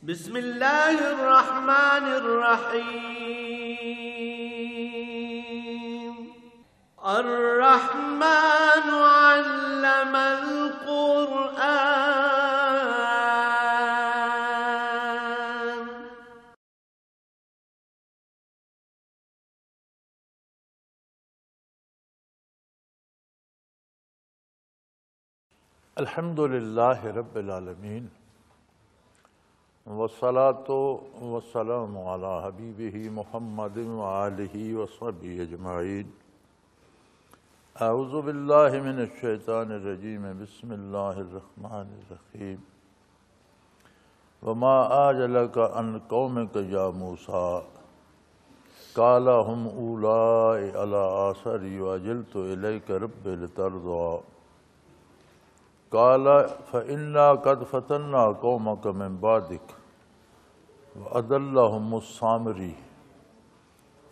بسم الله الرحمن الرحيم الرحمن علم القرآن. الحمد للہ رب العالمین والصلاة والسلام علی حبیبہ محمد وآلہ وصحبہ اجمعین. اعوذ باللہ من الشیطان الرجیم بسم اللہ الرحمن الرحیم. وما آجلک عن قومک یا موسیٰ قال هم اولائی علی آثری وعجلت الیک رب لترضى قال فإنا قد فتنا قومك من بعدك وأضلهم السامري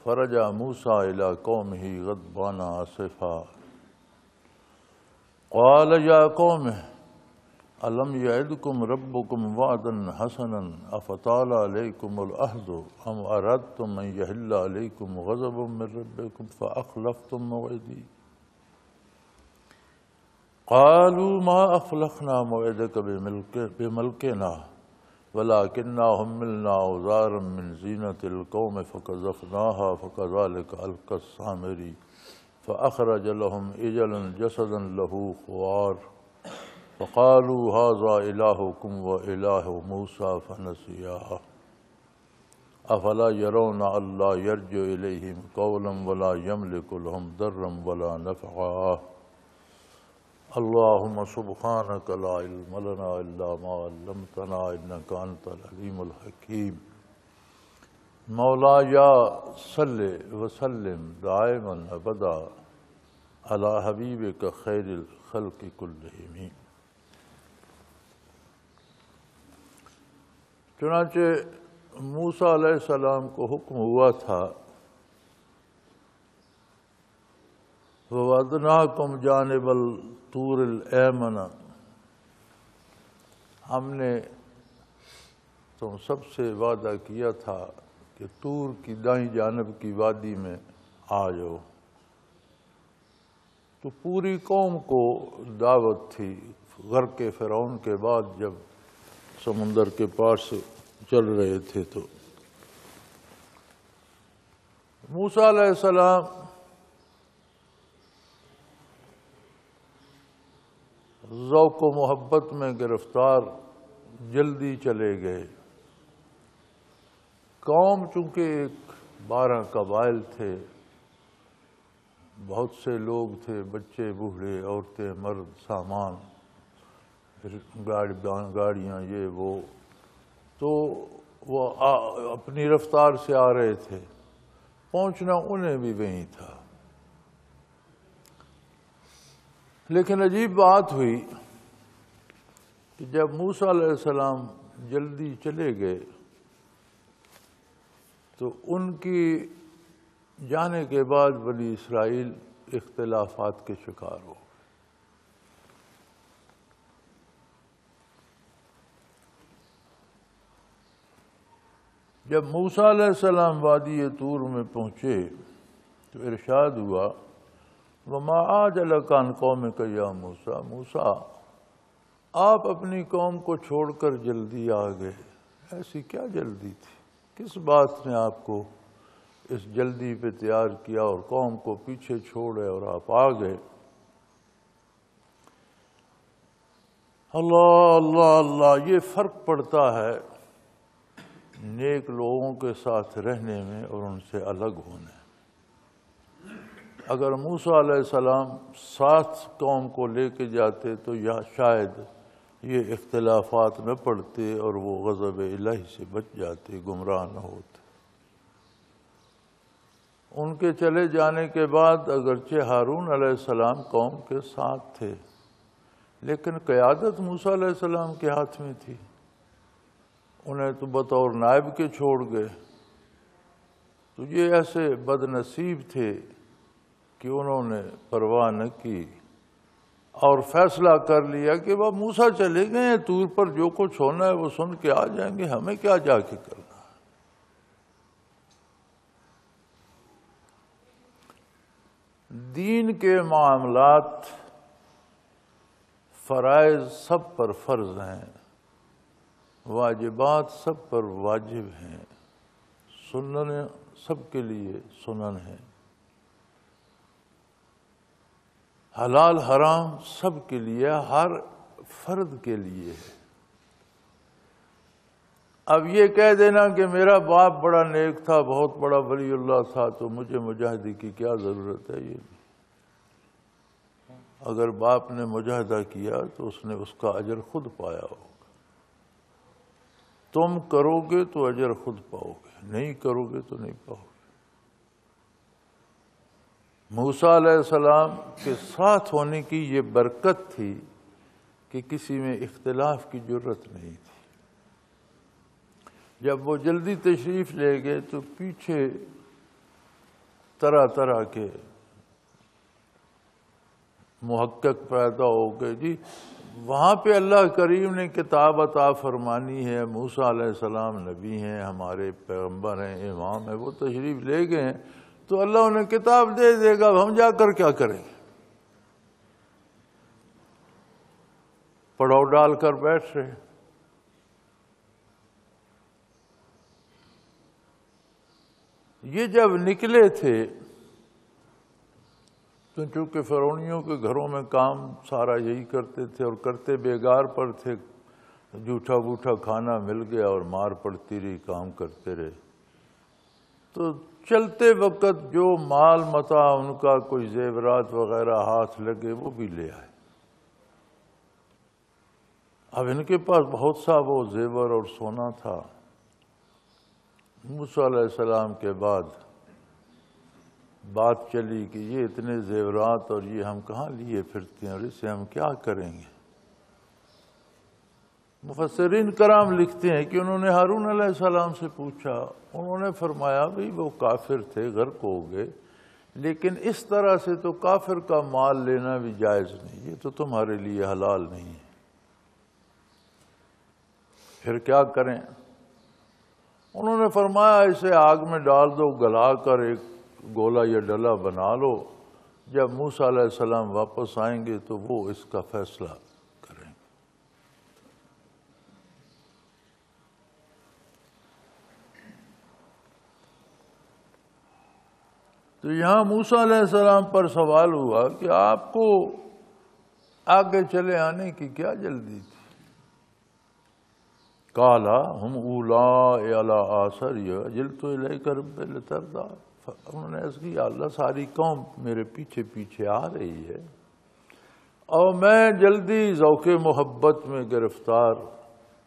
فرجع موسى إلى قومه غضبان آسفا قال يا قوم ألم يعدكم ربكم وعدا حسنا أفطال عليكم العهد أم أردتم أن يحل عليكم غضب من ربكم فأخلفتم موعدي قالوا ما أخلفنا موعدك بملكنا ولكننا حملنا أوزارا من زينة القوم فقذفناها فكذلك ألقى السامري فأخرج لهم عجلا جسدا له خوار فقالوا هذا إلهكم وإله موسى فنسياه أفلا يرون ألا يرجع إليهم قولا ولا يملك لهم ضرا ولا نفعا اللهم سبحانك لا علم لنا إلا ما علمتنا إنك أنت العليم الحكيم. مولاي صل وسلم دائما أبدا على حبيبك خير الخلق كلهم. چنانچہ موسیٰ علیہ السلام کو حکم ہوا تھا وَوَعَدْنَاكُمْ جَانِبَ الطُّورِ الْأَيْمَنَ، ہم نے تم سب سے وعدہ کیا تھا کہ طور کی دائیں جانب کی وادی میں آ جاؤ. تو پوری قوم کو دعوت تھی. غرق فرعون کے بعد جب سمندر کے پار سے چل رہے تھے تو موسیٰ علیہ السلام ذوق و محبت میں گرفتار جلدی چلے گئے. قوم چونکہ ایک 12 قبائل تھے، بہت سے لوگ تھے، بچے بوڑھے عورتیں مرد سامان گاڑیاں یہ وہ، تو وہ اپنی رفتار سے آ رہے تھے. پہنچنا انہیں بھی وہیں تھا. لیکن عجیب بات ہوئی کہ جب موسیٰ علیہ السلام جلدی چلے گئے تو ان کی جانے کے بعد بنی اسرائیل اختلافات کے شکار ہو. جب موسیٰ علیہ السلام وادی طور میں پہنچے تو ارشاد ہوا وَمَا آجَلَكَ عَنْ قَوْمِكَ يَا موسیٰ، موسیٰ آپ اپنی قوم کو چھوڑ کر جلدی آ گئے. ایسی کیا جلدی تھی؟ کس بات نے آپ کو اس جلدی پہ تیار کیا اور قوم کو پیچھے چھوڑے اور آپ آ گئے؟ اللہ اللہ اللہ، یہ فرق پڑتا ہے نیک لوگوں کے ساتھ رہنے میں اور ان سے الگ ہونے. اگر موسیٰ علیہ السلام ساتھ قوم کو لے کے جاتے تو شاید یہ اختلافات نہ پڑتے اور وہ غضب الہی سے بچ جاتے، گمراہ نہ ہوتے. ان کے چلے جانے کے بعد اگرچہ ہارون علیہ السلام قوم کے ساتھ تھے لیکن قیادت موسیٰ علیہ السلام کے ہاتھ میں تھی. انہیں تو بطور نائب کے چھوڑ گئے. تو یہ ایسے بد نصیب تھے کہ انہوں نے پرواہ نہ کی، اور فیصلہ کر لیا کہ وہ موسیٰ چلے گئے ہیں طور پر، جو کچھ ہونا ہے وہ سن کے آ جائیں گے، ہمیں کیا جا کے کرنا ہے۔ دین کے معاملات فرائض سب پر فرض ہیں، واجبات سب پر واجب ہیں، سنن سب کے لیے سنن ہیں، حلال حرام سب کے لیے، ہر فرد کے لیے ہے۔ اب یہ کہہ دینا کہ میرا باپ بڑا نیک تھا، بہت بڑا ولی اللہ تھا، تو مجھے مجاہدے کی کیا ضرورت ہے؟ یہ اگر باپ نے مجاہدہ کیا تو اس نے اس کا اجر خود پایا ہوگا۔ تم کرو گے تو اجر خود پاؤ گے، نہیں کرو گے تو نہیں پاؤ گے۔ موسیٰ علیہ السلام کے ساتھ ہونے کی یہ برکت تھی کہ کسی میں اختلاف کی جرت نہیں تھی۔ جب وہ جلدی تشریف لے گئے تو پیچھے طرح طرح کے محقق پیدا ہو گئے، جی وہاں پہ اللہ کریم نے کتاب عطا فرمانی ہے، موسیٰ علیہ السلام نبی ہیں، ہمارے پیغمبر ہیں، امام ہیں، وہ تشریف لے گئے ہیں تو اللہ انہیں کتاب دے دے گا، ہم جا کر کیا کریں گے؟ پڑاؤ ڈال کر بیٹھ رہے۔ یہ جب نکلے تھے تو چونکہ فرعونیوں کے گھروں میں کام سارا یہی کرتے تھے اور کرتے بیگار پر تھے، جھوٹا بوٹا کھانا مل گیا اور مار پڑتی رہی، کام کرتے رہے، تو چلتے وقت جو مال متاع ان کا کوئی زیورات وغیرہ ہاتھ لگے وہ بھی لے آئے۔ اب ان کے پاس بہت سا وہ زیور اور سونا تھا۔ موسیٰ علیہ السلام کے بعد بات چلی کہ یہ اتنے زیورات اور یہ ہم کہاں لیے پھرتے ہیں اور اس سے ہم کیا کریں گے؟ مفسرین کرام لکھتے ہیں کہ انہوں نے ہارون علیہ السلام سے پوچھا، انہوں نے فرمایا بھئی وہ کافر تھے، غرق ہو گئے، لیکن اس طرح سے تو کافر کا مال لینا بھی جائز نہیں، یہ تو تمہارے لیے حلال نہیں ہے، پھر کیا کریں؟ انہوں نے فرمایا اسے آگ میں ڈال دو، گلا کر ایک گولا یا ڈلا بنا لو، جب موسیٰ علیہ السلام واپس آئیں گے تو وہ اس کا فیصلہ کریں گے۔ تو یہاں موسیٰ علیہ السلام پر سوال ہوا کہ آپ کو آگے چلے آنے کی کیا جلدی تھی؟ قَالَ هُمْ أُولَٰئِ عَلَىٰ آثَرِي عَجِلْتُ إِلَيْكَ رَبِّ لِتَرْضَىٰ۔ انہوں نے عرض کی اللہ ساری قوم میرے پیچھے پیچھے آ رہی ہے اور میں جلدی ذوق محبت میں گرفتار،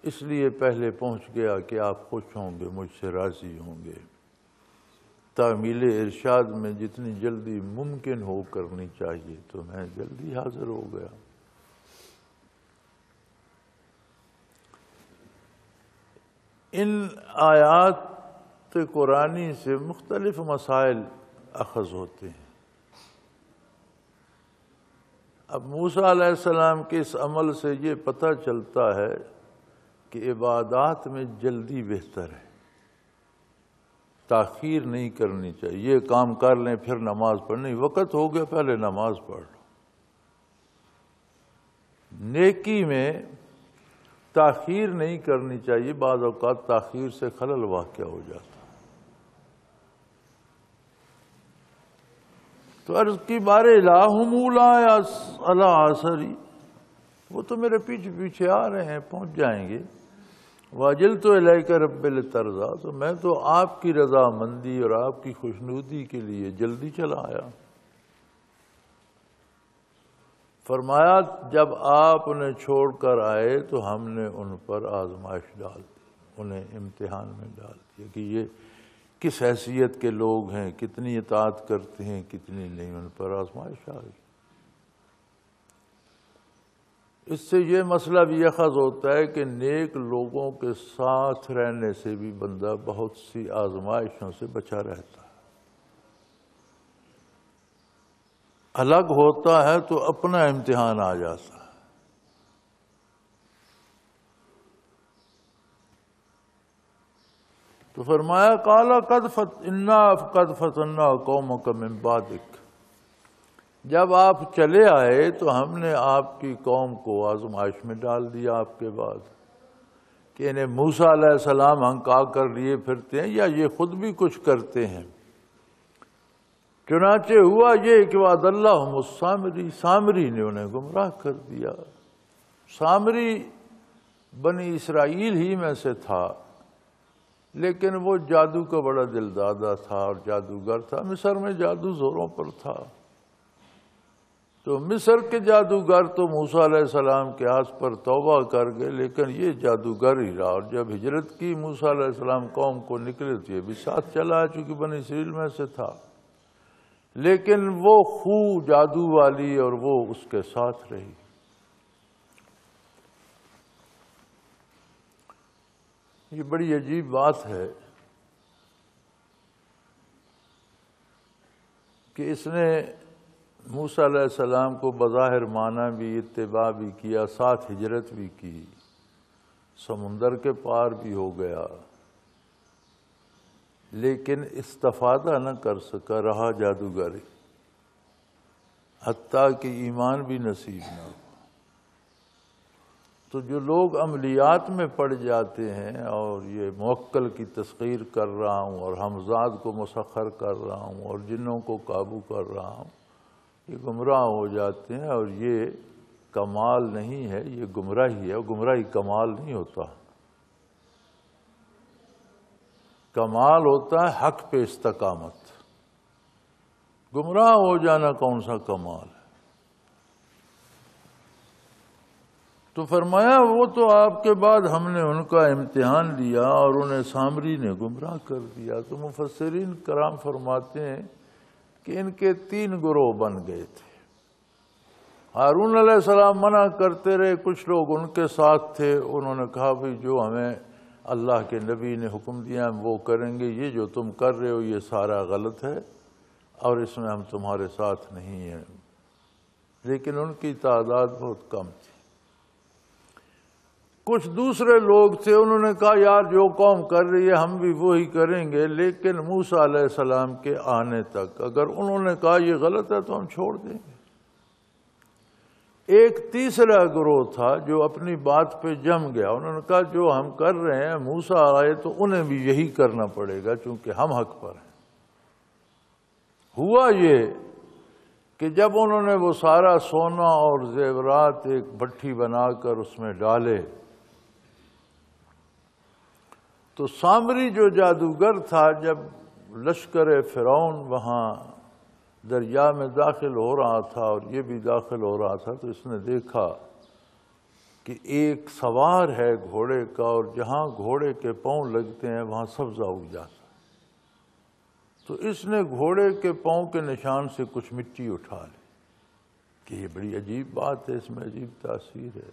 اس لیے پہلے پہنچ گیا کہ آپ خوش ہوں گے، مجھ سے راضی ہوں گے۔ تعمیل ارشاد میں جتنی جلدی ممکن ہو کرنی چاہیے تو میں جلدی حاضر ہو گیا۔ ان آیات قرآنی سے مختلف مسائل اخذ ہوتے ہیں۔ اب موسیٰ علیہ السلام کے اس عمل سے یہ پتہ چلتا ہے کہ عبادات میں جلدی بہتر ہے، تاخیر نہیں کرنی چاہیے۔ یہ کام کر لیں پھر نماز پڑھنی، وقت ہو گیا پہلے نماز پڑھ لو۔ نیکی میں تاخیر نہیں کرنی چاہیے، بعض اوقات تاخیر سے خلل واقع ہو جاتا۔ تو عرض کی بارے الہم اولئک علی آثری، وہ تو میرے پیچھے پیچھے آ رہے ہیں، پہنچ جائیں گے۔ وَعَجِلْتُ إِلَيْكَ رَبِّ لِتَرْضَىٰ، تو میں تو آپ کی رضامندی اور آپ کی خوشنودی کے لیے جلدی چلا آیا۔ فرمایا جب آپ انہیں چھوڑ کر آئے تو ہم نے ان پر آزمائش ڈال دی، انہیں امتحان میں ڈال دیا کہ یہ کس حیثیت کے لوگ ہیں، کتنی اطاعت کرتے ہیں، کتنی نہیں، ان پر آزمائش آ گئی۔ اس سے یہ مسئلہ بھی اخذ ہوتا ہے کہ نیک لوگوں کے ساتھ رہنے سے بھی بندہ بہت سی آزمائشوں سے بچا رہتا ہے۔ الگ ہوتا ہے تو اپنا امتحان آ جاتا ہے۔ تو فرمایا قال قد فتنا قومک من بعدک، جب آپ چلے آئے تو ہم نے آپ کی قوم کو آزمائش میں ڈال دیا آپ کے بعد، کہ انہیں موسیٰ علیہ السلام ہنکا کر لیے پھرتے ہیں یا یہ خود بھی کچھ کرتے ہیں۔ چنانچہ ہوا یہ کہ وعد اللہم السامری، سامری نے انہیں گمراہ کر دیا۔ سامری بنی اسرائیل ہی میں سے تھا، لیکن وہ جادو کا بڑا دلدادہ تھا اور جادوگر تھا۔ مصر میں جادو زوروں پر تھا، تو مصر کے جادوگر تو موسیٰ علیہ السلام کے ہاتھ پر توبہ کر گئے، لیکن یہ جادوگر ہی رہا، اور جب ہجرت کی موسیٰ علیہ السلام قوم کو نکلے تو یہ بھی ساتھ چلا، چونکہ بنی اسرائیل میں سے تھا، لیکن وہ خو جادو والی اور وہ اس کے ساتھ رہی۔ یہ بڑی عجیب بات ہے کہ اس نے موسیٰ علیہ السلام کو بظاہر مانا بھی، اتباع بھی کیا، ساتھ ہجرت بھی کی، سمندر کے پار بھی ہو گیا، لیکن استفادہ نہ کر سکا، رہا جادوگر، حتیٰ کہ ایمان بھی نصیب نہ ہو۔ تو جو لوگ عملیات میں پڑ جاتے ہیں اور یہ موکل کی تسخیر کر رہا ہوں اور حمزاد کو مسخر کر رہا ہوں اور جنوں کو قابو کر رہا ہوں، یہ گمراہ ہو جاتے ہیں، اور یہ کمال نہیں ہے، یہ گمراہی ہے، اور گمراہی کمال نہیں ہوتا۔ کمال ہوتا ہے حق پہ استقامت، گمراہ ہو جانا کون سا کمال ہے؟ تو فرمایا وہ تو آپ کے بعد ہم نے ان کا امتحان لیا اور انہیں سامری نے گمراہ کر دیا۔ تو مفسرین کرام فرماتے ہیں کہ ان کے 3 گروہ بن گئے تھے۔ ہارون علیہ السلام منع کرتے رہے، کچھ لوگ ان کے ساتھ تھے، انہوں نے کہا بھئی جو ہمیں اللہ کے نبی نے حکم دیا ہم وہ کریں گے، یہ جو تم کر رہے ہو یہ سارا غلط ہے اور اس میں ہم تمہارے ساتھ نہیں ہیں۔ لیکن ان کی تعداد بہت کم تھی۔ کچھ دوسرے لوگ تھے، انہوں نے کہا یار جو قوم کر رہی ہے ہم بھی وہی کریں گے، لیکن موسیٰ علیہ السلام کے آنے تک اگر انہوں نے کہا یہ غلط ہے تو ہم چھوڑ دیں گے۔ ایک تیسرا گروہ تھا جو اپنی بات پہ جم گیا، انہوں نے کہا جو ہم کر رہے ہیں موسیٰ آئے تو انہیں بھی یہی کرنا پڑے گا چونکہ ہم حق پر ہیں۔ ہوا یہ کہ جب انہوں نے وہ سارا سونا اور زیورات ایک بھٹی بنا کر اس میں ڈالے تو سامری جو جادوگر تھا، جب لشکر فرعون وہاں دریا میں داخل ہو رہا تھا اور یہ بھی داخل ہو رہا تھا، تو اس نے دیکھا کہ ایک سوار ہے گھوڑے کا اور جہاں گھوڑے کے پاؤں لگتے ہیں وہاں سبزہ اگ جاتا ہے۔ تو اس نے گھوڑے کے پاؤں کے نشان سے کچھ مٹی اٹھا لی کہ یہ بڑی عجیب بات ہے، اس میں عجیب تاثیر ہے۔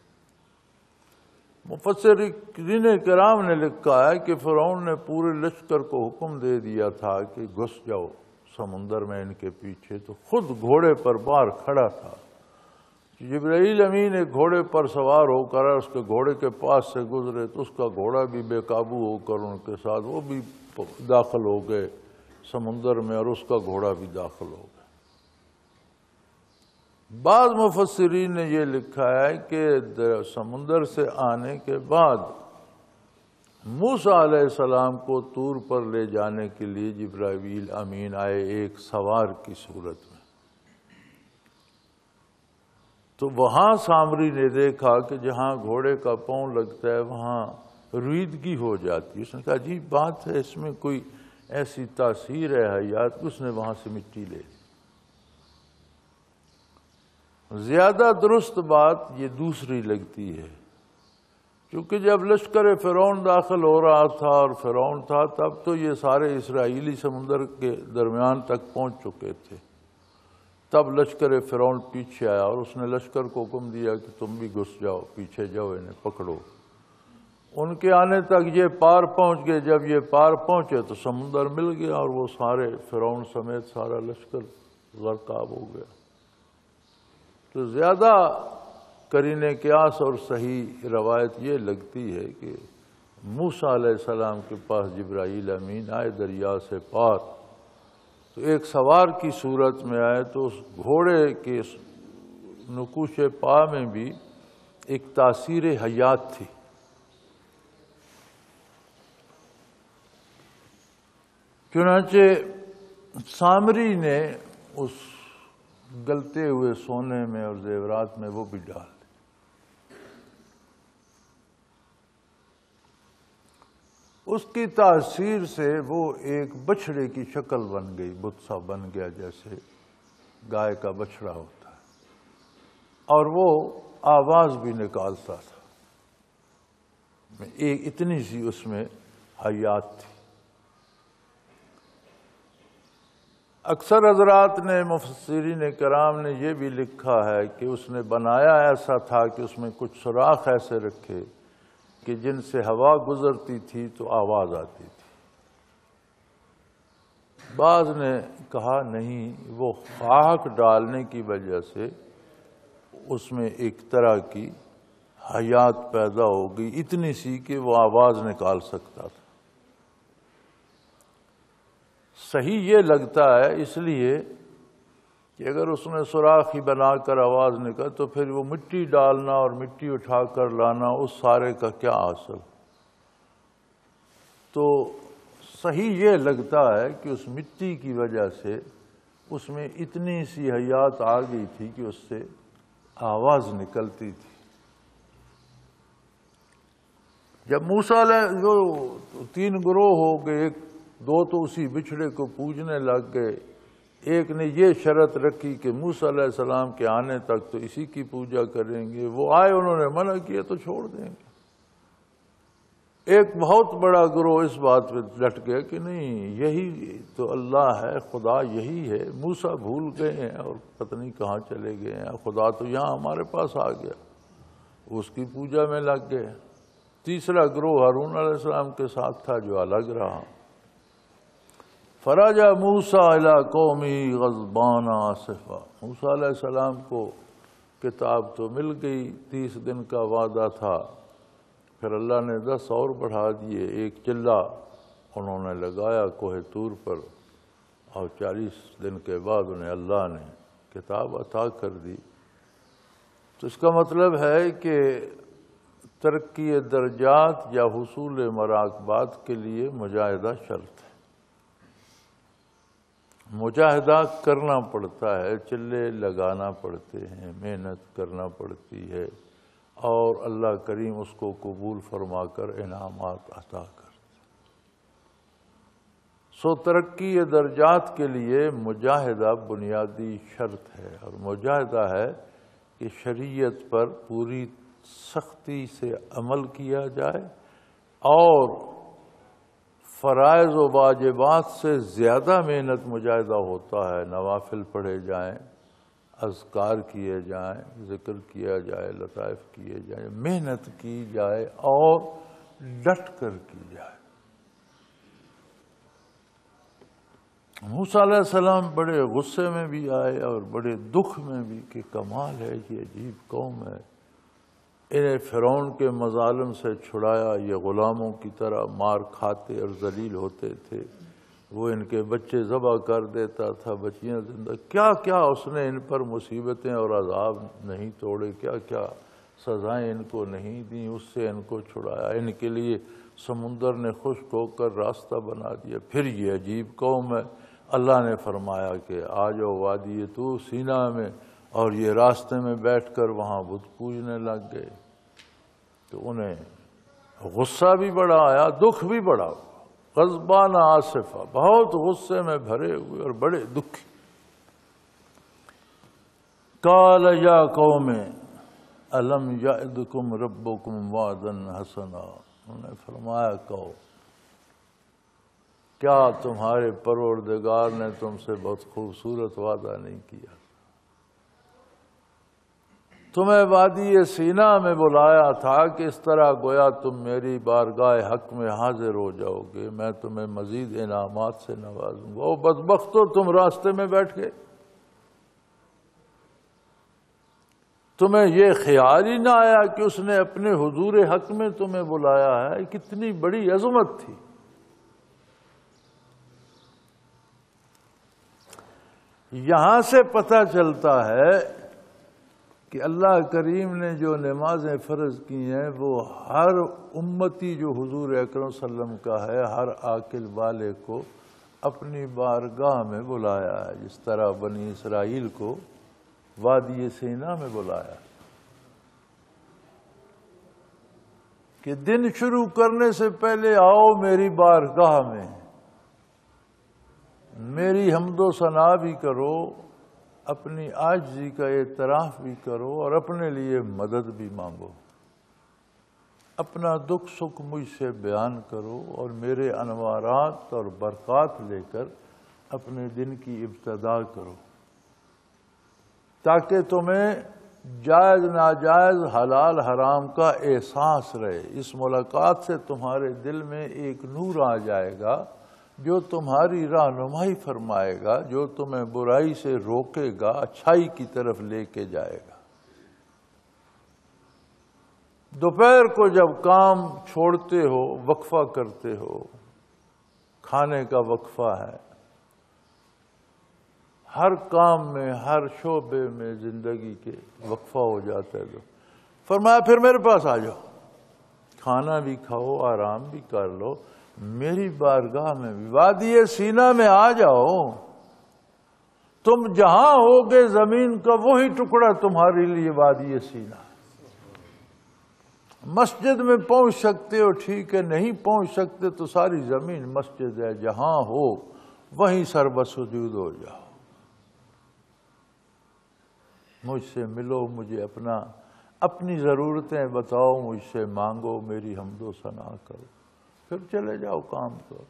مفسرین کرام نے لکھا ہے کہ فرعون نے پورے لشکر کو حکم دے دیا تھا کہ گھس جاؤ سمندر میں ان کے پیچھے، تو خود گھوڑے پر باہر کھڑا تھا۔ جبرائیل امین ایک گھوڑے پر سوار ہو کر اس کے گھوڑے کے پاس سے گزرے تو اس کا گھوڑا بھی بے قابو ہو کر ان کے ساتھ وہ بھی داخل ہو گئے سمندر میں اور اس کا گھوڑا بھی داخل ہو گیا۔ بعض مفسرین نے یہ لکھا ہے کہ سمندر سے آنے کے بعد موسیٰ علیہ السلام کو طور پر لے جانے کے لیے جبرائیل امین آئے ایک سوار کی صورت میں۔ تو وہاں سامری نے دیکھا کہ جہاں گھوڑے کا پاؤں لگتا ہے وہاں رویدگی ہو جاتی ہے۔ اس نے کہا عجیب بات ہے، اس میں کوئی ایسی تاثیر ہے حیات، اس نے وہاں سے مٹی لے لی۔ زیادہ درست بات یہ دوسری لگتی ہے، کیونکہ جب لشکر فرعون داخل ہو رہا تھا اور فرعون تھا تب تو یہ سارے اسرائیلی سمندر کے درمیان تک پہنچ چکے تھے۔ تب لشکر فرعون پیچھے آیا اور اس نے لشکر کو حکم دیا کہ تم بھی گھس جاؤ، پیچھے جاؤ، انہیں پکڑو۔ ان کے آنے تک یہ پار پہنچ گئے، جب یہ پار پہنچے تو سمندر مل گیا اور وہ سارے فرعون سمیت سارا لشکر غرقاب ہو گیا۔ تو زیادہ قرین قیاس اور صحیح روایت یہ لگتی ہے کہ موسیٰ علیہ السلام کے پاس جبرائیل امین آئے دریا سے پار، تو ایک سوار کی صورت میں آئے، تو اس گھوڑے کے نقوش پا میں بھی ایک تاثیر حیات تھی۔ چنانچہ سامری نے اس گلتے ہوئے سونے میں اور زیورات میں وہ بھی ڈال دی۔ اس کی تاثیر سے وہ ایک بچھڑے کی شکل بن گئی، بت سا بن گیا جیسے گائے کا بچھڑا ہوتا ہے، اور وہ آواز بھی نکالتا تھا، ایک اتنی سی اس میں حیات تھی۔ اکثر حضرات نے، مفسرین کرام نے یہ بھی لکھا ہے کہ اس نے بنایا ایسا تھا کہ اس میں کچھ سوراخ ایسے رکھے کہ جن سے ہوا گزرتی تھی تو آواز آتی تھی۔ بعض نے کہا نہیں، وہ خاک ڈالنے کی وجہ سے اس میں ایک طرح کی حیات پیدا ہو گئی، اتنی سی کہ وہ آواز نکال سکتا تھا۔ صحیح یہ لگتا ہے اس لیے کہ اگر اس نے سوراخ ہی بنا کر آواز نکال تو پھر وہ مٹی ڈالنا اور مٹی اٹھا کر لانا، اس سارے کا کیا حاصل؟ تو صحیح یہ لگتا ہے کہ اس مٹی کی وجہ سے اس میں اتنی سی حیات آ گئی تھی کہ اس سے آواز نکلتی تھی۔ جب موسیٰ علیہ جو 3 گروہ ہو گئے، 2 تو اسی بچھڑے کو پوجنے لگ گئے، ایک نے یہ شرط رکھی کہ موسیٰ علیہ السلام کے آنے تک تو اسی کی پوجا کریں گے، وہ آئے انہوں نے منع کیا تو چھوڑ دیں گے۔ ایک بہت بڑا گروہ اس بات پہ ڈٹ گیا کہ نہیں، یہی تو اللہ ہے، خدا یہی ہے، موسیٰ بھول گئے ہیں اور پتہ نہیں کہاں چلے گئے ہیں، خدا تو یہاں ہمارے پاس آ گیا، اس کی پوجا میں لگ گئے۔ تیسرا گروہ ہارون علیہ السلام کے ساتھ تھا جو الگ رہا۔ فرجع موسیٰ الی قومی غضبان آسفا، موسیٰ علیہ السلام کو کتاب تو مل گئی، 30 دن کا وعدہ تھا، پھر اللہ نے 10 اور بڑھا دیے۔ ایک چلہ انہوں نے لگایا کوہ طور پر، اور 40 دن کے بعد انہیں اللہ نے کتاب عطا کر دی۔ تو اس کا مطلب ہے کہ ترقی درجات یا حصول مراقبات کے لیے مجاہدہ شرط ہے، مجاہدہ کرنا پڑتا ہے، چلے لگانا پڑتے ہیں، محنت کرنا پڑتی ہے، اور اللہ کریم اس کو قبول فرما کر انعامات عطا کرتا۔ سو ترقی درجات کے لیے مجاہدہ بنیادی شرط ہے، اور مجاہدہ ہے کہ شریعت پر پوری سختی سے عمل کیا جائے اور فرائض و واجبات سے زیادہ محنت مجاہدہ ہوتا ہے، نوافل پڑھے جائیں، اذکار کیے جائیں، ذکر کیا جائے، لطائف کیے جائیں، محنت کی جائے اور ڈٹ کر کی جائے۔ موسیٰ علیہ السلام بڑے غصے میں بھی آئے اور بڑے دکھ میں بھی کہ کمال ہے، یہ عجیب قوم ہے، انہیں فرعون کے مظالم سے چھڑایا، یہ غلاموں کی طرح مار کھاتے اور ذلیل ہوتے تھے، وہ ان کے بچے ذبح کر دیتا تھا، بچیاں زندہ، کیا کیا اس نے ان پر مصیبتیں اور عذاب نہیں توڑے، کیا کیا سزائیں ان کو نہیں دیں، اس سے ان کو چھڑایا، ان کے لیے سمندر نے خشک ہو کر راستہ بنا دیا۔ پھر یہ عجیب قوم ہے، اللہ نے فرمایا کہ آ جاؤ وادی طور سینا میں، اور یہ راستے میں بیٹھ کر وہاں بت پوجنے لگ گئے۔ تو انہیں غصہ بھی بڑا آیا، دکھ بھی بڑا، غضبان آصفہ، بہت غصے میں بھرے ہوئے اور بڑے دکھی۔ قال یا قوم الم یعدکم ربکم وعدا حسنا، انہوں نے فرمایا کہو کیا تمہارے پروردگار نے تم سے بہت خوبصورت وعدہ نہیں کیا؟ تمہیں وادی سینا میں بلایا تھا کہ اس طرح گویا تم میری بارگاہ حق میں حاضر ہو جاؤ گے، میں تمہیں مزید انعامات سے نوازوں گا، وہ بدبختو تم راستے میں بیٹھ گئے۔ تمہیں یہ خیال ہی نہ آیا کہ اس نے اپنے حضور حق میں تمہیں بلایا ہے؟ کتنی بڑی عظمت تھی۔ یہاں سے پتہ چلتا ہے کہ اللہ کریم نے جو نمازیں فرض کی ہیں وہ ہر امتی جو حضور اکرم صلی اللہ علیہ وسلم کا ہے، ہر عاقل والے کو اپنی بارگاہ میں بلایا ہے، جس طرح بنی اسرائیل کو وادی سینا میں بلایا کہ دن شروع کرنے سے پہلے آؤ میری بارگاہ میں، میری حمد و ثنا بھی کرو، اپنی عاجزی کا اعتراف بھی کرو اور اپنے لیے مدد بھی مانگو، اپنا دکھ سکھ مجھ سے بیان کرو اور میرے انوارات اور برکات لے کر اپنے دن کی ابتدا کرو، تاکہ تمہیں جائز ناجائز حلال حرام کا احساس رہے۔ اس ملاقات سے تمہارے دل میں ایک نور آ جائے گا جو تمہاری رہنمائی فرمائے گا، جو تمہیں برائی سے روکے گا، اچھائی کی طرف لے کے جائے گا۔ دوپہر کو جب کام چھوڑتے ہو، وقفہ کرتے ہو، کھانے کا وقفہ ہے، ہر کام میں، ہر شعبے میں زندگی کے وقفہ ہو جاتا ہے، تو فرمایا پھر میرے پاس آ جاؤ، کھانا بھی کھاؤ، آرام بھی کر لو، میری بارگاہ میں بھی، وادی سینا میں آ جاؤ۔ تم جہاں ہوگے زمین کا وہی ٹکڑا تمہارے لیے وادی سینا۔ مسجد میں پہنچ سکتے ہو ٹھیک ہے، نہیں پہنچ سکتے تو ساری زمین مسجد ہے، جہاں ہو وہیں سربت سجود ہو جاؤ، مجھ سے ملو، مجھے اپنی ضرورتیں بتاؤ، مجھ سے مانگو، میری حمد و ثنا کرو، پھر چلے جاؤ کام کرو۔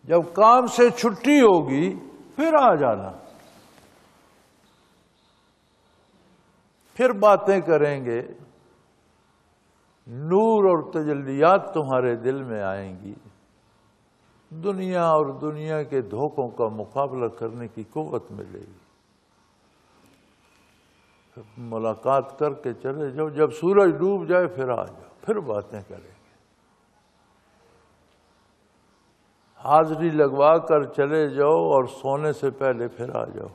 جب کام سے چھٹی ہوگی پھر آ جانا، پھر باتیں کریں گے، نور اور تجلیات تمہارے دل میں آئیں گی، دنیا اور دنیا کے دھوکوں کا مقابلہ کرنے کی قوت ملے گی۔ ملاقات کر کے چلے جاؤ، جب سورج ڈوب جائے پھر آ جاؤ، پھر باتیں کریں گے۔ حاضری لگوا کر چلے جاؤ اور سونے سے پہلے پھر آ جاؤ،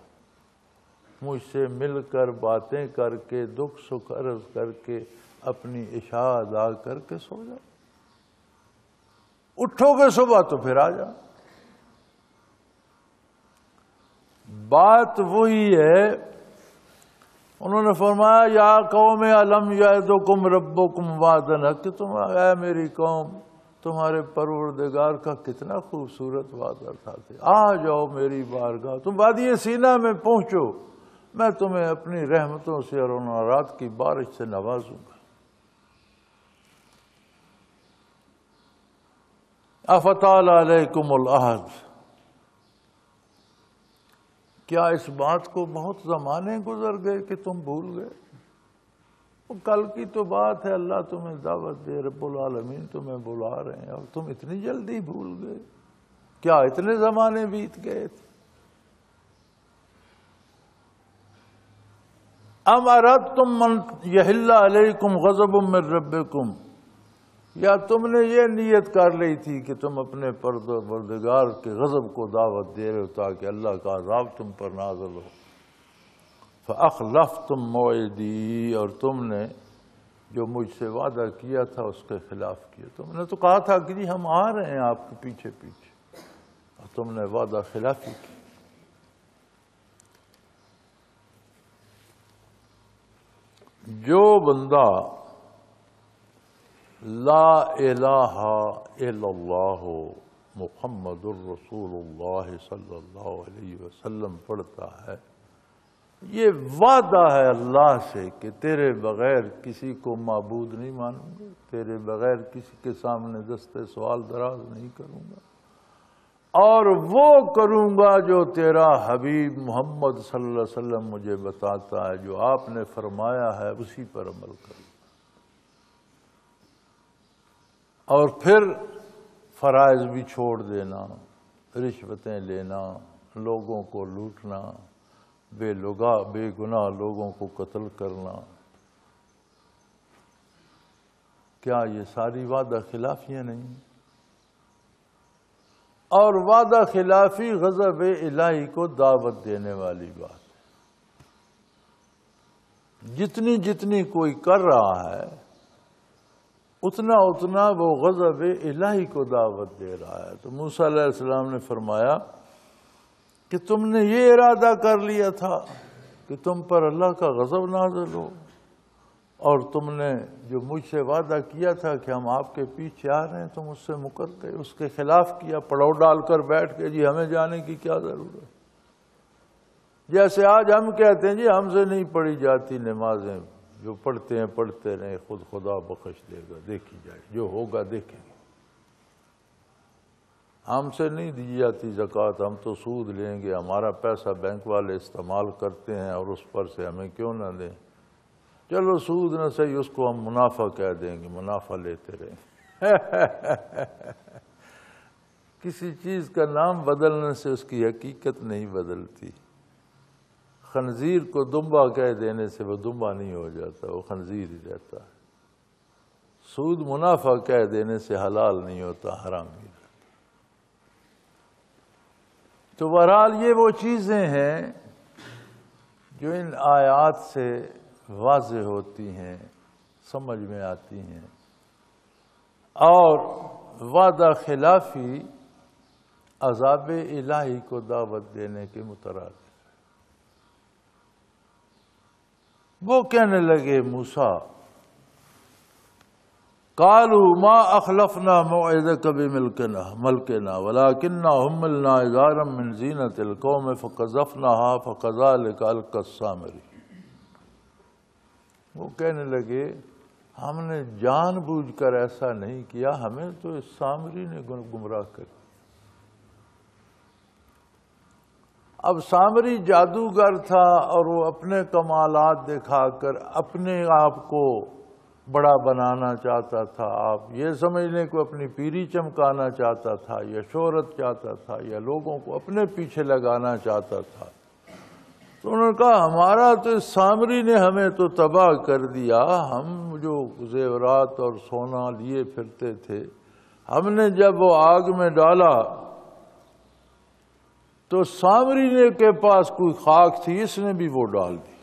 مجھ سے مل کر باتیں کر کے، دکھ سکھ عرض کر کے، اپنی عشاء ادا کر کے سو جاؤ۔ اٹھو گے صبح تو پھر آ جاؤ۔ بات وہی ہے، انہوں نے فرمایا یا قوم الم یعدکم ربکم وعدا حق، تم اے میری قوم، تمہارے پروردگار کا کتنا خوبصورت وعدہ تھا کہ آ جاؤ میری بارگاہ، تم وادی سینا میں پہنچو، میں تمہیں اپنی رحمتوں سے اور انوارات کی بارش سے نوازوں گا۔ افتال علیکم العہد، کیا اس بات کو بہت زمانے گزر گئے کہ تم بھول گئے؟ کل کی تو بات ہے، اللہ تمہیں دعوت دے، رب العالمین تمہیں بلا رہے ہیں اور تم اتنی جلدی بھول گئے؟ کیا اتنے زمانے بیت گئے تھے؟ ام اردتم ان یحل علیکم غضب من ربکم، یا تم نے یہ نیت کر لی تھی کہ تم اپنے پروردگار کے غضب کو دعوت دے رہے ہو تاکہ اللہ کا عذاب تم پر نازل ہو؟ فَأَخْلَفْتُمْ مَوْعِدِي، اور تم نے جو مجھ سے وعدہ کیا تھا اس کے خلاف کیا۔ تم نے تو کہا تھا کہ جی ہم آ رہے ہیں آپ کے پیچھے پیچھے، اور تم نے وعدہ خلافی کی۔ جو بندہ لا الہ الا اللہ محمد الرسول اللہ صلی اللہ علیہ وسلم پڑھتا ہے، یہ وعدہ ہے اللہ سے کہ تیرے بغیر کسی کو معبود نہیں مانوں گا، تیرے بغیر کسی کے سامنے دستے سوال دراز نہیں کروں گا، اور وہ کروں گا جو تیرا حبیب محمد صلی اللہ علیہ وسلم مجھے بتاتا ہے، جو آپ نے فرمایا ہے اسی پر عمل کروں گا۔ اور پھر فرائض بھی چھوڑ دینا، رشوتیں لینا، لوگوں کو لوٹنا، بے گناہ لوگوں کو قتل کرنا، کیا یہ ساری وعدہ خلافیاں نہیں؟ اور وعدہ خلافی غضب الہی کو دعوت دینے والی بات ہے۔ جتنی جتنی کوئی کر رہا ہے اتنا اتنا وہ غضب الہی کو دعوت دے رہا ہے۔ تو موسیٰ علیہ السلام نے فرمایا کہ تم نے یہ ارادہ کر لیا تھا کہ تم پر اللہ کا غضب نازل ہو، اور تم نے جو مجھ سے وعدہ کیا تھا کہ ہم آپ کے پیچھے آ رہے ہیں تم اس سے مکر گئے، اس کے خلاف کیا، پڑاؤ ڈال کر بیٹھ کے جی ہمیں جانے کی کیا ضرورت۔ جیسے آج ہم کہتے ہیں جی ہم سے نہیں پڑھی جاتی نمازیں، جو پڑھتے ہیں پڑھتے رہیں، خود خدا بخش دے گا، دیکھی جائے جو ہوگا دیکھیں گے۔ ہم سے نہیں دی جاتی زکوٰۃ، ہم تو سود لیں گے، ہمارا پیسہ بینک والے استعمال کرتے ہیں اور اس پر سے ہمیں کیوں نہ دیں، چلو سود نہ صحیح اس کو ہم منافع کہہ دیں گے، منافع لیتے رہیں۔ کسی چیز کا نام بدلنے سے اس کی حقیقت نہیں بدلتی۔ خنزیر کو دمبا کہہ دینے سے وہ دمبا نہیں ہو جاتا، وہ خنزیر ہی رہتا ہے۔ سود منافع کہہ دینے سے حلال نہیں ہوتا، حرام ہی رہتا۔ تو بہرحال یہ وہ چیزیں ہیں جو ان آیات سے واضح ہوتی ہیں، سمجھ میں آتی ہیں، اور وعدہ خلافی عذاب الہی کو دعوت دینے کے مترادف۔ وہ کہنے لگے موسیٰ، قالوا ما اخلفنا موعدك بملكنا ولكننا حملنا ازارا من زینة القوم فقذفناها فكذلك القى السامري۔ وہ کہنے لگے ہم نے جان بوجھ کر ایسا نہیں کیا، ہمیں تو اس سامری نے گمراہ کر۔ اب سامری جادوگر تھا اور وہ اپنے کمالات دکھا کر اپنے آپ کو بڑا بنانا چاہتا تھا، آپ یہ سمجھ لیں کہ اپنی پیری چمکانا چاہتا تھا، یا شہرت چاہتا تھا، یا لوگوں کو اپنے پیچھے لگانا چاہتا تھا۔ تو انہوں نے کہا ہمارا تو اس سامری نے ہمیں تو تباہ کر دیا، ہم جو زیورات اور سونا لیے پھرتے تھے، ہم نے جب وہ آگ میں ڈالا تو سامری نے کے پاس کوئی خاک تھی، اس نے بھی وہ ڈال دی،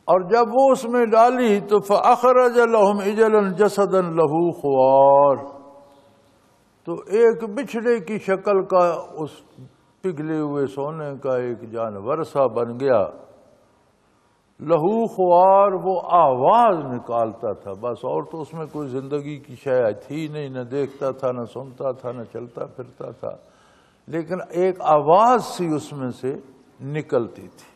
اور جب وہ اس میں ڈالی تو فَأَخْرَجَ لَهُمْ عِجْلًا جَسَدًا لَهُ خُوَارٌ، تو ایک بچھڑے کی شکل کا اس پگھلے ہوئے سونے کا ایک جانور سا بن گیا، لہو خوار، وہ آواز نکالتا تھا بس، اور تو اس میں کوئی زندگی کی شے تھی نہیں، نہ دیکھتا تھا، نہ سنتا تھا، نہ چلتا پھرتا تھا، لیکن ایک آواز سی اس میں سے نکلتی تھی۔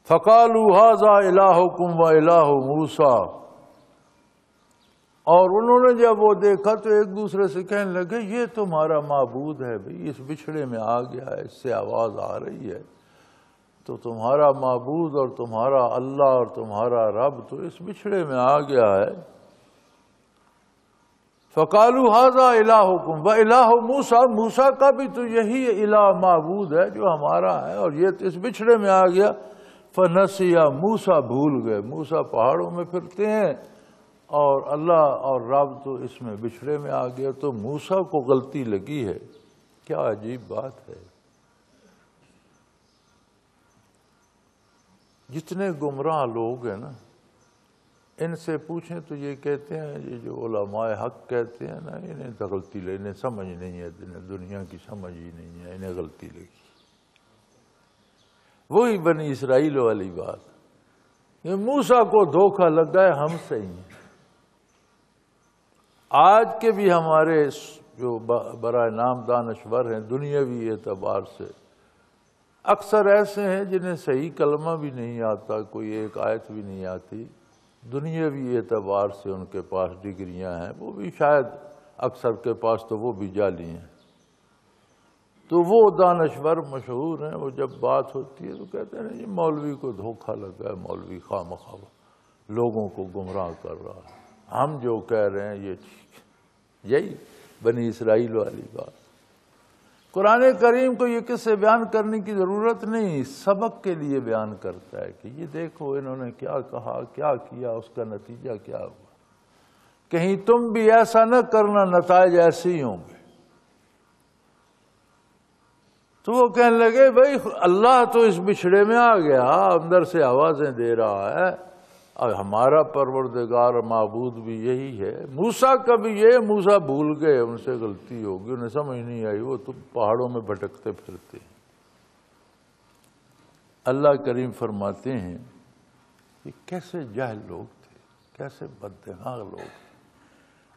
فَقَالُوا هَذَا إِلَٰهُكُمْ وَإِلَٰهُ مُوسَىٰ، اور انہوں نے جب وہ دیکھا تو ایک دوسرے سے کہنے لگے یہ تمہارا معبود ہے بھئی، اس بچھڑے میں آ گیا ہے، اس سے آواز آ رہی ہے، تو تمہارا معبود اور تمہارا اللہ اور تمہارا رب تو اس بچھڑے میں آ گیا ہے۔ فَقَالُوا هَذَا إِلَٰهُكُمْ وَإِلَٰهُ مُوسَىٰ، موسیٰ کا بھی تو یہی الہ معبود ہے جو ہمارا ہے، اور یہ تو اس بچھڑے میں آ گیا۔ فَنَسِيَ، موسیٰ بھول گئے، موسیٰ پہاڑوں میں پھرتے ہیں اور اللہ اور رب تو اس میں بچھڑے میں آ گیا، تو موسیٰ کو غلطی لگی ہے۔ کیا عجیب بات ہے، جتنے گمراہ لوگ ہیں نا، ان سے پوچھیں تو یہ کہتے ہیں، یہ جو علماء حق کہتے ہیں نا، انہیں تو غلطی لگی، انہیں سمجھ نہیں ہے، انہیں دنیا کی سمجھ ہی نہیں ہے، انہیں غلطی لگی۔ وہی بنی اسرائیل والی بات، یہ موسیٰ کو دھوکہ لگا ہے ہم سے ہی۔ آج کے بھی ہمارے جو برائے نام دانشور ہیں دنیاوی اعتبار سے، اکثر ایسے ہیں جنہیں صحیح کلمہ بھی نہیں آتا، کوئی ایک آیت بھی نہیں آتی، دنیاوی اعتبار سے ان کے پاس ڈگریاں ہیں، وہ بھی شاید اکثر کے پاس تو وہ بھی جعلی ہیں۔ تو وہ دانشور مشہور ہیں، وہ جب بات ہوتی ہے تو کہتے ہیں یہ مولوی کو دھوکہ لگا ہے، مولوی خواہ مخواہ لوگوں کو گمراہ کر رہا ہے، ہم جو کہہ رہے ہیں یہ ٹھیک ہے۔ یہی بنی اسرائیل والی بات، قرآن کریم کو یہ قصے بیان کرنے کی ضرورت نہیں، سبق کے لیے بیان کرتا ہے کہ یہ دیکھو انہوں نے کیا کہا، کیا کیا، اس کا نتیجہ کیا ہوا، کہیں تم بھی ایسا نہ کرنا، نتائج ایسے ہی ہوں گے۔ تو وہ کہنے لگے بھائی اللہ تو اس بچھڑے میں آ گیا، اندر سے آوازیں دے رہا ہے، اور ہمارا پروردگار معبود بھی یہی ہے۔ موسیٰ کا بھی یہ، موسیٰ بھول گئے، ان سے غلطی ہوگی، انہیں سمجھ نہیں آئی، وہ تو پہاڑوں میں بھٹکتے پھرتے ہیں۔ اللہ کریم فرماتے ہیں کہ کیسے جاہل لوگ تھے، کیسے بددماغ لوگ تھے۔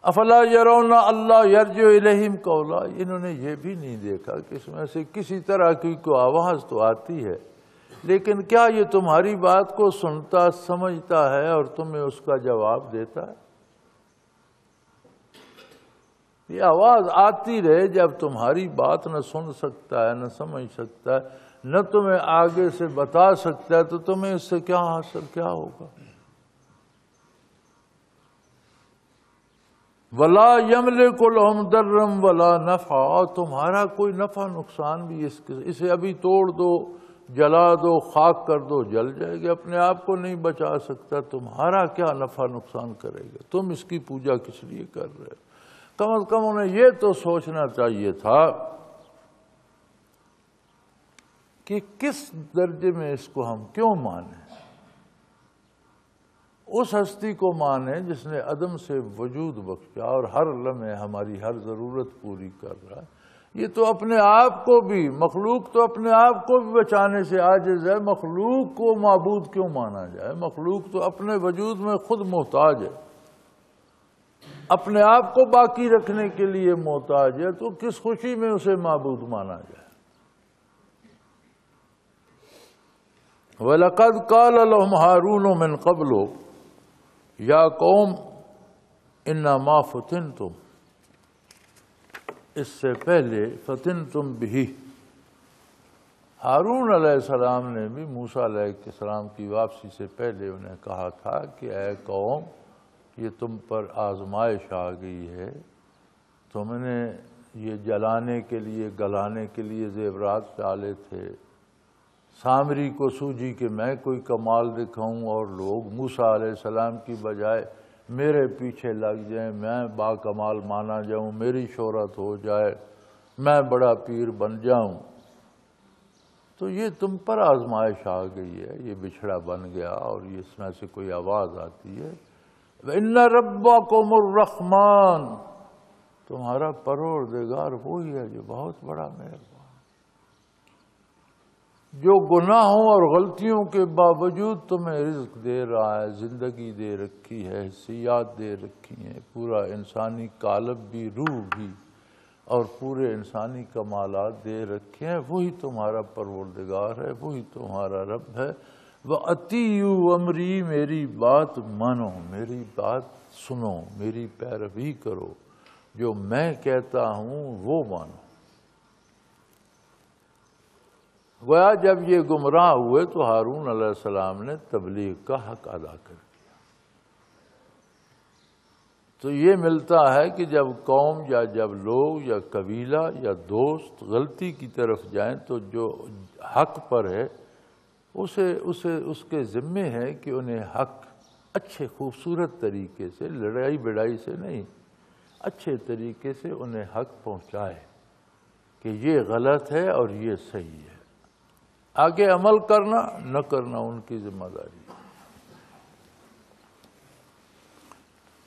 افلا یرون اللہ یرجع الیہم قولا، انہوں نے یہ بھی نہیں دیکھا کہ اس میں سے کسی طرح کی کوئی آواز تو آتی ہے، لیکن کیا یہ تمہاری بات کو سنتا سمجھتا ہے اور تمہیں اس کا جواب دیتا ہے؟ یہ آواز آتی رہے، جب تمہاری بات نہ سن سکتا ہے، نہ سمجھ سکتا ہے، نہ تمہیں آگے سے بتا سکتا ہے، تو تمہیں اس سے کیا حاصل، کیا ہوگا؟ ولا یملک لہم ضرا ولا نفعا، تمہارا کوئی نفع نقصان بھی اسے ابھی توڑ دو، جلا دو، خاک کر دو، جل جائے گی، اپنے آپ کو نہیں بچا سکتا، تمہارا کیا نفع نقصان کرے گا؟ تم اس کی پوجا کس لیے کر رہے ہو؟ کم از کم انہیں یہ تو سوچنا چاہیے تھا کہ کس درجے میں اس کو ہم کیوں مانیں، اس ہستی کو مانیں جس نے عدم سے وجود بخشا اور ہر لمحے ہماری ہر ضرورت پوری کر رہا ہے۔ یہ تو اپنے آپ کو بھی، مخلوق تو اپنے آپ کو بھی بچانے سے عاجز ہے، مخلوق کو معبود کیوں مانا جائے؟ مخلوق تو اپنے وجود میں خود محتاج ہے، اپنے آپ کو باقی رکھنے کے لیے محتاج ہے، تو کس خوشی میں اسے معبود مانا جائے؟ وَلَقَدْ قَالَ لَهُمْ هَارُونُ مِنْ قَبْلُ یا قوم انما فتنتم، اس سے پہلے فتنتم بہ، ہارون علیہ السلام نے بھی موسیٰ علیہ السلام کی واپسی سے پہلے انہیں کہا تھا کہ اے قوم، یہ تم پر آزمائش آ گئی ہے، تم نے یہ جلانے کے لیے، گلانے کے لیے زیورات ڈالے تھے، سامری کو سوجی کہ میں کوئی کمال دکھاؤں اور لوگ موسیٰ علیہ السلام کی بجائے میرے پیچھے لگ جائیں، میں با کمال مانا جاؤں، میری شہرت ہو جائے، میں بڑا پیر بن جاؤں، تو یہ تم پر آزمائش آ گئی ہے، یہ بچھڑا بن گیا اور اس میں سے کوئی آواز آتی ہے۔ وَإِنَّ رَبَّكُمُ الرَّحْمَنُ، تمہارا پروردگار وہی ہے جو بہت بڑا مہربان، جو گناہوں اور غلطیوں کے باوجود تمہیں رزق دے رہا ہے، زندگی دے رکھی ہے، حیثیات دے رکھی ہیں، پورا انسانی قالب بھی، روح بھی، اور پورے انسانی کمالات دے رکھے ہیں، وہی تمہارا پروردگار ہے، وہی تمہارا رب ہے۔ وَأَطِیعُوا أَمْرِی، میری بات مانو، میری بات سنو، میری پیروی کرو، جو میں کہتا ہوں وہ مانو۔ گویا جب یہ گمراہ ہوئے تو ہارون علیہ السلام نے تبلیغ کا حق ادا کر دیا۔ تو یہ ملتا ہے کہ جب قوم یا جب لوگ یا قبیلہ یا دوست غلطی کی طرف جائیں تو جو حق پر ہے اس کے ذمے ہے کہ انہیں حق اچھے خوبصورت طریقے سے، لڑائی بڑائی سے نہیں، اچھے طریقے سے انہیں حق پہنچائے کہ یہ غلط ہے اور یہ صحیح ہے۔ آگے عمل کرنا نہ کرنا ان کی ذمہ داری۔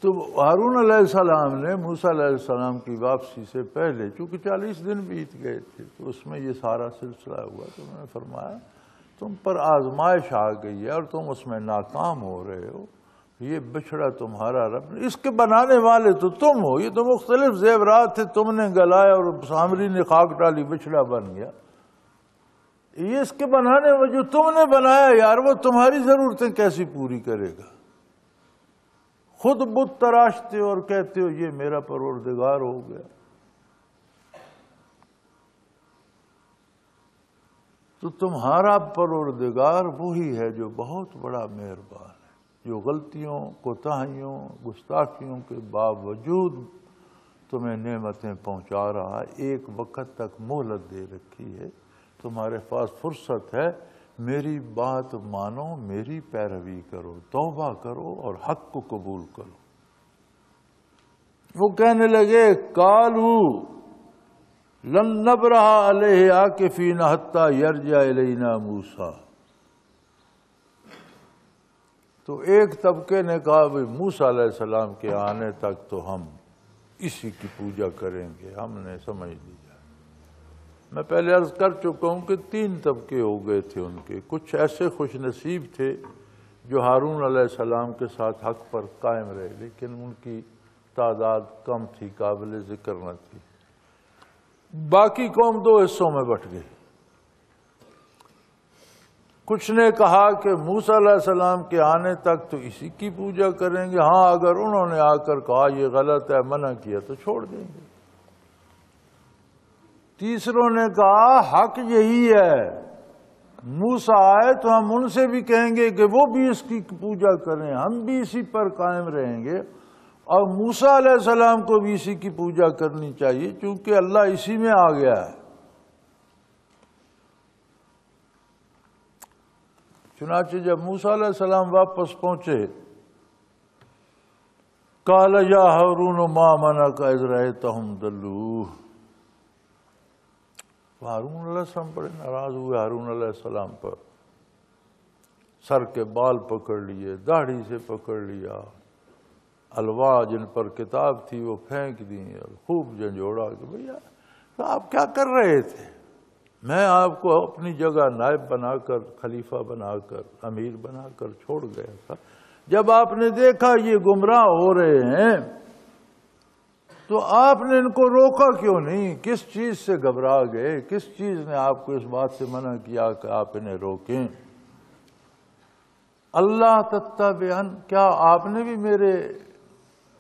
تو ہارون علیہ السلام نے موسیٰ علیہ السلام کی واپسی سے پہلے، چونکہ 40 دن بیت گئے تھے تو اس میں یہ سارا سلسلہ ہوا، تو انہوں نے فرمایا تم پر آزمائش آ گئی ہے اور تم اس میں ناکام ہو رہے ہو، یہ بچھڑا تمہارا رب، اس کے بنانے والے تو تم ہو، یہ تو مختلف زیورات تھے، تم نے گلائے اور سامری نے خاک ڈالی، بچھڑا بن گیا، یہ اس کے بنانے میں جو تم نے بنایا یار، وہ تمہاری ضرورتیں کیسی پوری کرے گا؟ خود بت تراشتے ہو اور کہتے ہو یہ میرا پروردگار ہو گیا۔ تو تمہارا پروردگار وہی ہے جو بہت بڑا مہربان ہے، جو غلطیوں، کوتاہیوں، گستاخیوں کے باوجود تمہیں نعمتیں پہنچا رہا ہے، ایک وقت تک مہلت دے رکھی ہے، تمہارے پاس فرصت ہے، میری بات مانو، میری پیروی کرو، توبہ کرو اور حق کو قبول کرو۔ وہ کہنے لگے قالوا لن نبرح علیہ عاکفین حتی یرجع الینا موسیٰ۔ تو ایک طبقے نے کہا بھئی موسیٰ علیہ السلام کے آنے تک تو ہم اسی کی پوجا کریں گے، ہم نے سمجھ لیا۔ میں پہلے عرض کر چکا ہوں کہ 3 طبقے ہو گئے تھے ان کے۔ کچھ ایسے خوش نصیب تھے جو ہارون علیہ السلام کے ساتھ حق پر قائم رہے، لیکن ان کی تعداد کم تھی، قابل ذکر نہ تھی۔ باقی قوم 2 حصوں میں بٹ گئی۔ کچھ نے کہا کہ موسیٰ علیہ السلام کے آنے تک تو اسی کی پوجا کریں گے، ہاں اگر انہوں نے آ کر کہا یہ غلط ہے، منع کیا تو چھوڑ دیں گے۔ تیسروں نے کہا حق یہی ہے، موسیٰ آئے تو ہم ان سے بھی کہیں گے کہ وہ بھی اس کی پوجا کریں، ہم بھی اسی پر قائم رہیں گے، اور موسیٰ علیہ السلام کو بھی اسی کی پوجا کرنی چاہیے چونکہ اللہ اسی میں آ گیا ہے۔ چنانچہ جب موسیٰ علیہ السلام واپس پہنچے، قال یا ہارون ما منعک اذ رأیتہم ضلوا۔ ہارون علیہ السلام بڑے ناراض ہوئے ہارون علیہ السلام پر، سر کے بال پکڑ لیے، داڑھی سے پکڑ لیا، الواح جن پر کتاب تھی وہ پھینک دی اور خوب جھنجھوڑا کہ بھیا آپ کیا کر رہے تھے؟ میں آپ کو اپنی جگہ نائب بنا کر، خلیفہ بنا کر، امیر بنا کر چھوڑ گیا تھا، جب آپ نے دیکھا یہ گمراہ ہو رہے ہیں تو آپ نے ان کو روکا کیوں نہیں؟ کس چیز سے گھبرا گئے؟ کس چیز نے آپ کو اس بات سے منع کیا کہ آپ انہیں روکیں؟ اللہ تتبعن، کیا آپ نے بھی میرے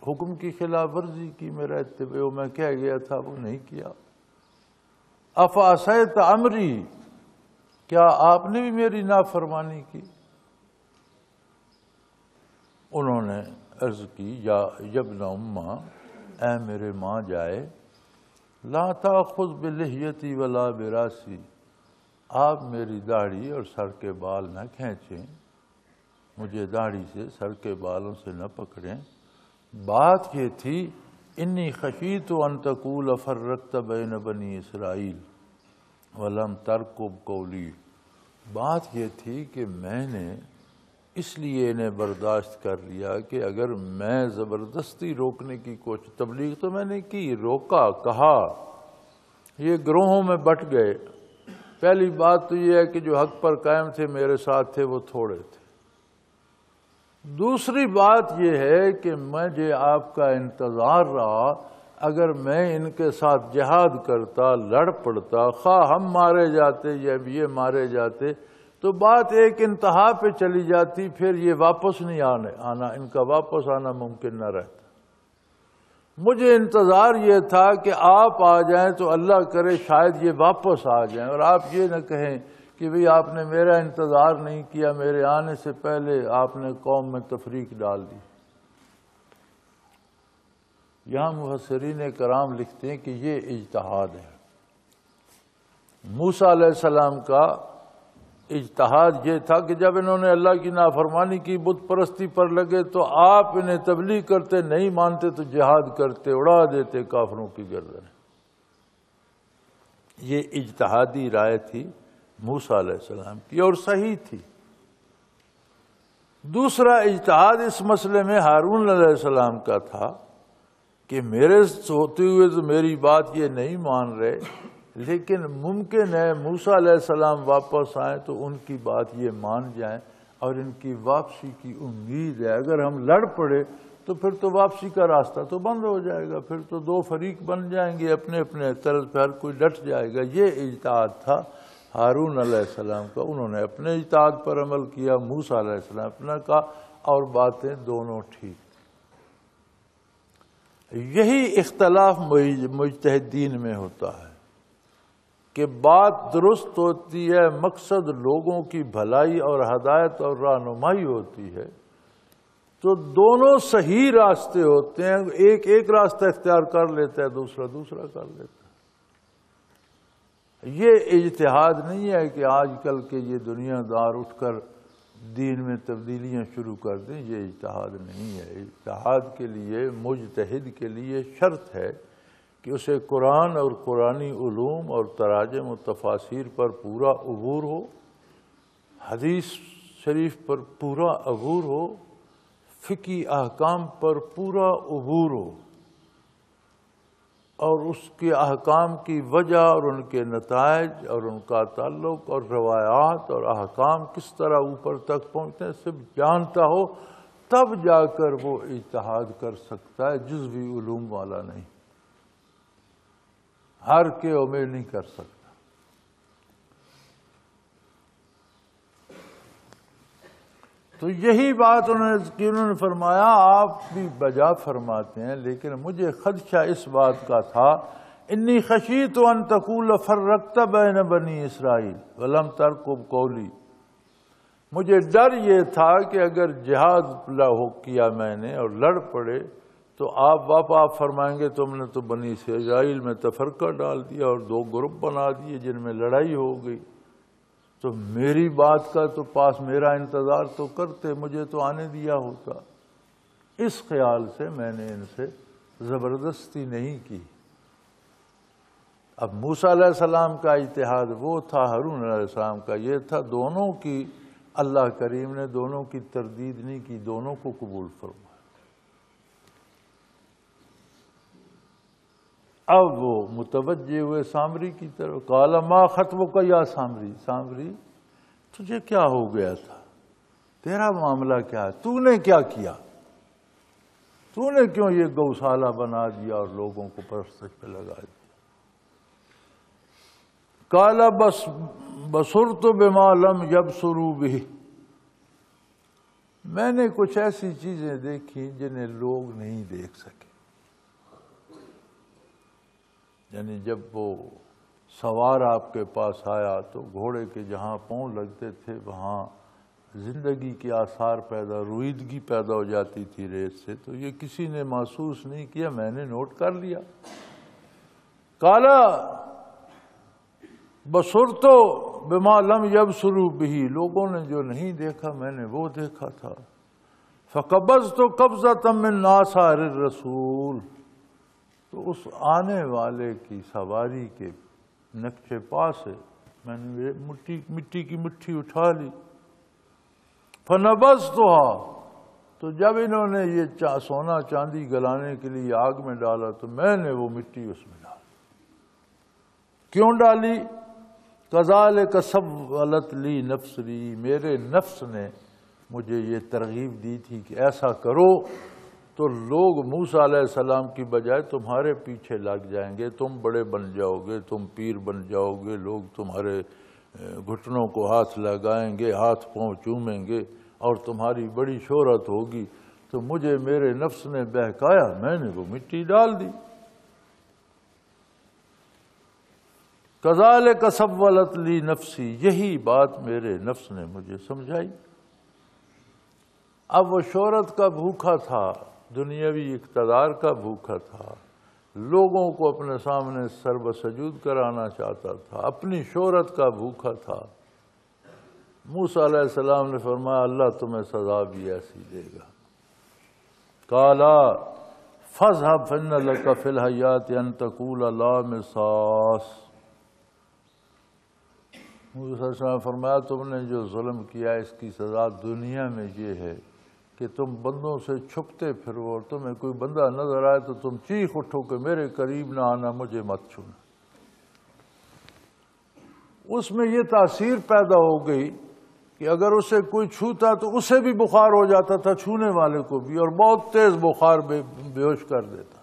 حکم کی خلاف ورزی کی؟ میرا اتباع میں کہہ گیا تھا وہ نہیں کیا۔ افعصیت امری، کیا آپ نے بھی میری نافرمانی کی؟ انہوں نے عرض کی یا ابن اماں، اے میرے ماں جائے، لا تاخذ بلحیتی ولا براسی، آپ میری داڑھی اور سر کے بال نہ کھینچیں، مجھے داڑھی سے، سر کے بالوں سے نہ پکڑیں۔ بات یہ تھی انی خشیت ان تقول فرقت بین بنی اسرائیل ولم ترقب قولی، بات یہ تھی کہ میں نے اس لیے انہیں برداشت کر لیا کہ اگر میں زبردستی روکنے کی کوشش، تبلیغ تو میں نے کی، روکا، کہا، یہ گروہوں میں بٹ گئے۔ پہلی بات تو یہ ہے کہ جو حق پر قائم تھے میرے ساتھ تھے وہ تھوڑے تھے۔ دوسری بات یہ ہے کہ مجھے آپ کا انتظار رہا، اگر میں ان کے ساتھ جہاد کرتا، لڑ پڑتا، خواہ ہم مارے جاتے یا یہ مارے جاتے تو بات ایک انتہا پہ چلی جاتی، پھر یہ واپس نہیں آنا، ان کا واپس آنا ممکن نہ رہتا۔ مجھے انتظار یہ تھا کہ آپ آ جائیں تو اللہ کرے شاید یہ واپس آ جائیں، اور آپ یہ نہ کہیں کہ بھئی آپ نے میرا انتظار نہیں کیا، میرے آنے سے پہلے آپ نے قوم میں تفریق ڈال دی۔ یہاں مفسرین کرام لکھتے ہیں کہ یہ اجتہاد ہے۔ موسیٰ علیہ السلام کا اجتہاد یہ تھا کہ جب انہوں نے اللہ کی نافرمانی کی، بت پرستی پر لگے، تو آپ انہیں تبلیغ کرتے، نہیں مانتے تو جہاد کرتے، اڑا دیتے کافروں کی گردن۔ یہ اجتہادی رائے تھی موسیٰ علیہ السلام کی اور صحیح تھی۔ دوسرا اجتہاد اس مسئلے میں ہارون علیہ السلام کا تھا کہ میرے ہوتے ہوئے تو میری بات یہ نہیں مان رہے، لیکن ممکن ہے موسیٰ علیہ السلام واپس آئیں تو ان کی بات یہ مان جائیں، اور ان کی واپسی کی امید ہے۔ اگر ہم لڑ پڑے تو پھر تو واپسی کا راستہ تو بند ہو جائے گا، پھر تو 2 فریق بن جائیں گے، اپنے اپنے طرز پہ ہر کوئی ڈٹ جائے گا۔ یہ اجتہاد تھا ہارون علیہ السلام کا، انہوں نے اپنے اجتہاد پر عمل کیا، موسیٰ علیہ السلام اپنا کا، اور باتیں دونوں ٹھیک۔ یہی اختلاف مجتہدین میں ہوتا ہے کہ بات درست ہوتی ہے، مقصد لوگوں کی بھلائی اور ہدایت اور رہنمائی ہوتی ہے، تو دونوں صحیح راستے ہوتے ہیں. ایک راستہ اختیار کر لیتا ہے، دوسرا کر لیتا ہے. یہ اجتہاد نہیں ہے کہ آج کل کے یہ دنیا دار اٹھ کر دین میں تبدیلیاں شروع کر دیں. یہ اجتہاد نہیں ہے. اجتہاد کے لیے، مجتہد کے لیے شرط ہے کہ اسے قرآن اور قرآنی علوم اور تراجم و تفاسیر پر پورا عبور ہو، حدیث شریف پر پورا عبور ہو، فقہی احکام پر پورا عبور ہو، اور اس کے احکام کی وجہ اور ان کے نتائج اور ان کا تعلق اور روایات اور احکام کس طرح اوپر تک پہنچتے ہیں سب جانتا ہو، تب جا کر وہ اجتہاد کر سکتا ہے. جزوی علوم والا نہیں، ہر کے میں نہیں کر سکتا. تو یہی بات انہوں نے فرمایا. آپ بھی بجا فرماتے ہیں، لیکن مجھے خدشہ اس بات کا تھا، انی خشیت ان تقول فرقت بین بنی اسرائیل ولم ترقب قولی. مجھے ڈر یہ تھا کہ اگر جہاد کیا میں نے اور لڑ پڑے تو آپ فرمائیں گے تم نے تو بنی اسرائیل میں تفرقہ ڈال دیا اور 2 گروپ بنا دیے جن میں لڑائی ہو گئی. تو میری بات کا تو پاس میرا انتظار تو کرتے، مجھے تو آنے دیا ہوتا. اس خیال سے میں نے ان سے زبردستی نہیں کی. اب موسیٰ علیہ السلام کا اجتہاد وہ تھا، ہارون علیہ السلام کا یہ تھا. دونوں کی اللہ کریم نے دونوں کی تردید نہیں کی، دونوں کو قبول فرمایا. اب وہ متوجہ ہوئے سامری کی طرف. قال ما خطبک یا سامری، سامری تجھے کیا ہو گیا تھا، تیرا معاملہ کیا ہے، تو نے کیا کیا، تو نے کیوں یہ گوشالہ بنا دیا اور لوگوں کو پرستش پہ لگا دیا. قال بصرت بما لم یبصروا بہ، میں نے کچھ ایسی چیزیں دیکھی جنہیں لوگ نہیں دیکھ سکے. یعنی جب وہ سوار آپ کے پاس آیا تو گھوڑے کے جہاں پاؤں لگتے تھے وہاں زندگی کے آثار رویدگی پیدا ہو جاتی تھی ریت سے. تو یہ کسی نے محسوس نہیں کیا، میں نے نوٹ کر لیا. قالا بصرت بما لم یبصروا بہ، لوگوں نے جو نہیں دیکھا میں نے وہ دیکھا تھا. فقبضت قبضۃ من آثار الرسول، تو اس آنے والے کی سواری کے نقشے پا سے میں نے مٹی کی مٹھی اٹھا لی. فنبذتها، تو جب انہوں نے یہ سونا چاندی گلانے کے لیے آگ میں ڈالا تو میں نے وہ مٹی اس میں ڈالی. کیوں ڈالی؟ کذالک سولت لی نفسی، میرے نفس نے مجھے یہ ترغیب دی تھی کہ ایسا کرو تو لوگ موسیٰ علیہ السلام کی بجائے تمہارے پیچھے لگ جائیں گے، تم بڑے بن جاؤ گے، تم پیر بن جاؤ گے، لوگ تمہارے گھٹنوں کو ہاتھ لگائیں گے، ہاتھ پاؤں چومیں گے اور تمہاری بڑی شہرت ہوگی. تو مجھے میرے نفس نے بہکایا، میں نے وہ مٹی ڈال دی. کذالک سولت لی نفسی، یہی بات میرے نفس نے مجھے سمجھائی. اب وہ شہرت کا بھوکا تھا، دنیاوی اقتدار کا بھوکا تھا، لوگوں کو اپنے سامنے سر بسجود کرانا چاہتا تھا، اپنی شہرت کا بھوکا تھا. موسیٰ علیہ السلام نے فرمایا اللہ تمہیں سزا بھی ایسی دے گا. قالا فاذهب فإن لك في الحیات ان تقول لا مساس. موسیٰ علیہ السلام نے فرمایا تم نے جو ظلم کیا اس کی سزا دنیا میں یہ ہے کہ تم بندوں سے چھپتے پھرو اور تمہیں کوئی بندہ نظر آئے تو تم چیخ اٹھو کہ میرے قریب نہ آنا، مجھے مت چھونا. اس میں یہ تاثیر پیدا ہو گئی کہ اگر اسے کوئی چھوتا تو اسے بھی بخار ہو جاتا تھا، چھونے والے کو بھی، اور بہت تیز بخار بے ہوش کر دیتا.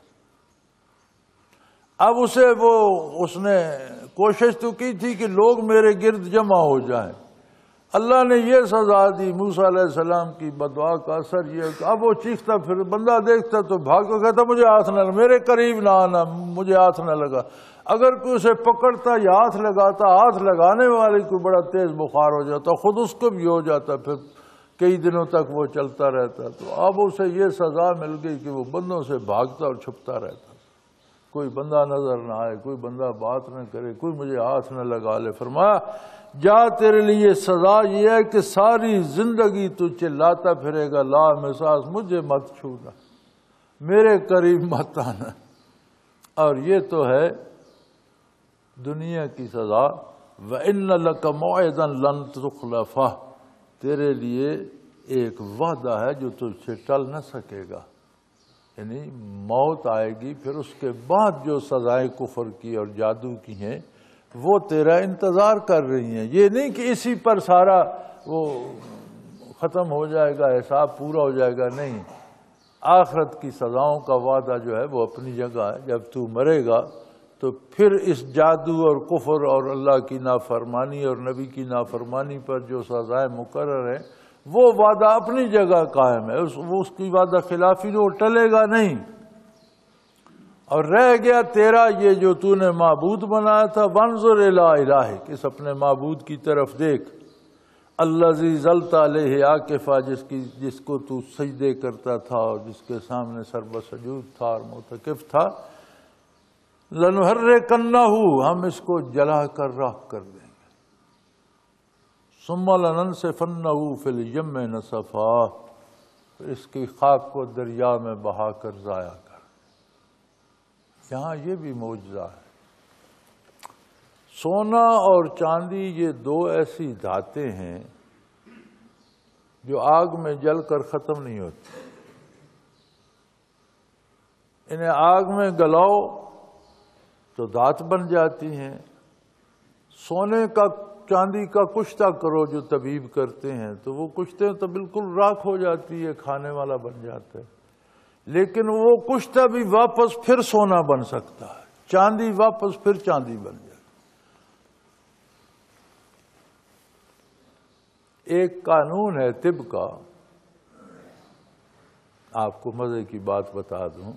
اب اس نے کوشش تو کی تھی کہ لوگ میرے گرد جمع ہو جائیں. اللہ نے یہ سزا دی موسیٰ علیہ السلام کی بدعا کا اثر یہ کہ اب وہ چیختا پھر بندہ دیکھتا تو بھاگ کر کہتا مجھے ہاتھ نہ لگا، میرے قریب نہ آنا، مجھے ہاتھ نہ لگا. اگر کوئی اسے پکڑتا یا ہاتھ لگاتا، ہاتھ لگانے والے کو بڑا تیز بخار ہو جاتا، خود اس کو بھی ہو جاتا، پھر کئی دنوں تک وہ چلتا رہتا. تو اب اسے یہ سزا مل گئی کہ وہ بندوں سے بھاگتا اور چھپتا رہتا. کوئی بندہ نظر نہ آئے, کوئی بندہ بات نہ کرے, کوئی مجھے ہاتھ نہ لگا لے. فرمایا جا تیرے لیے سزا یہ ہے کہ ساری زندگی تو چلاتا پھرے گا لا مساس, مجھے مت چھونا, میرے قریب مت آنا. اور یہ تو ہے دنیا کی سزا. وَإِنَّ لَكَ مَوْعِدًا لَن تُخْلَفَهُ, تیرے لیے ایک وعدہ ہے جو تجھ سے ٹل نہ سکے گا. یعنی موت آئے گی, پھر اس کے بعد جو سزائیں کفر کی اور جادو کی ہیں وہ تیرا انتظار کر رہی ہیں. یہ نہیں کہ اسی پر سارا وہ ختم ہو جائے گا, حساب پورا ہو جائے گا, نہیں. آخرت کی سزاؤں کا وعدہ جو ہے وہ اپنی جگہ ہے. جب تو مرے گا تو پھر اس جادو اور کفر اور اللہ کی نافرمانی اور نبی کی نافرمانی پر جو سزائیں مقرر ہیں وہ وعدہ اپنی جگہ قائم ہے. اس کی وعدہ خلافی جو ٹلے گا نہیں. اور رہ گیا تیرا یہ جو تو نے معبود بنایا تھا, وانظر الی الہک, اس اپنے معبود کی طرف دیکھ. الذی ظلت علیہ عاکفا, جس کو تو سجدے کرتا تھا اور جس کے سامنے سر بسجود تھا اور معتکف تھا. لنحرکنہ, ہم اس کو جلا کر راکھ کر دیں گے. ثم لننسفنہ فی الیم نسفا, پھر اس کی خاک کو دریا میں بہا کر ضائع کر. یہاں یہ بھی معجزہ ہے. سونا اور چاندی یہ دو ایسی دھاتیں ہیں جو آگ میں جل کر ختم نہیں ہوتی. انہیں آگ میں گلاؤ تو دھات بن جاتی ہیں. سونے کا چاندی کا کشتہ کرو جو طبیب کرتے ہیں تو وہ کشتے تو بالکل راکھ ہو جاتی ہے, کھانے والا بن جاتا ہے. لیکن وہ کشتہ بھی واپس پھر سونا بن سکتا ہے, چاندی واپس پھر چاندی بن جائے. ایک قانون ہے طب کا, آپ کو مزے کی بات بتا دوں.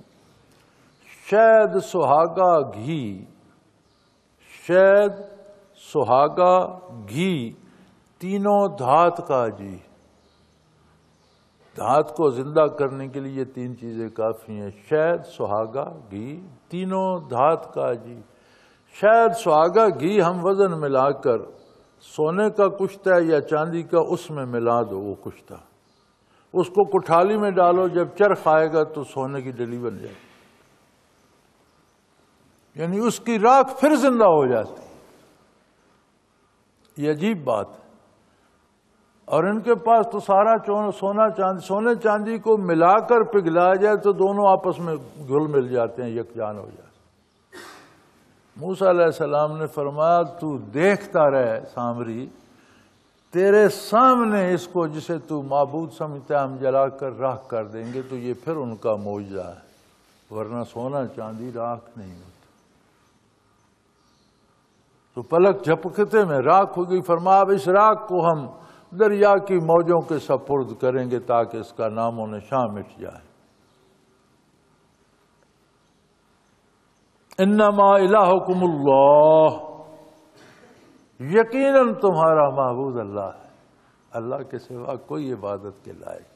شہد, سہاگا, گھی, شہد, سہاگا, گھی, تینوں دھات کا جی. دھات کو زندہ کرنے کے لیے یہ تین چیزیں کافی ہیں. شہد, سہاگا, گھی, تینوں دھات کا جی. شہد, سہاگا, گھی ہم وزن ملا کر سونے کا کشتہ یا چاندی کا اس میں ملا دو. وہ کشتہ اس کو کٹھالی میں ڈالو, جب چرخ آئے گا تو سونے کی ڈلی بن جائے. یعنی اس کی راکھ پھر زندہ ہو جاتی. یہ عجیب بات ہے. اور ان کے پاس تو سارا سونے چاندی کو ملا کر پگھلایا جائے تو دونوں آپس میں گھل مل جاتے ہیں, یکجان ہو جاتے ہیں. موسیٰ علیہ السلام نے فرمایا تو دیکھتا رہ سامری, تیرے سامنے اس کو جسے تو معبود سمجھتا ہے ہم جلا کر راکھ کر دیں گے. تو یہ پھر ان کا معجزہ ہے, ورنہ سونا چاندی راکھ نہیں ہوتا. تو پلک جھپکتے میں راکھ ہو گئی. فرمایا اب اس راکھ کو ہم دریا کی موجوں کے سپرد کریں گے تاکہ اس کا نام و نشان مٹ جائے. انما الہکم اللہ, یقیناً تمہارا معبود اللہ ہے, اللہ کے سوا کوئی عبادت کے لائق نہیں.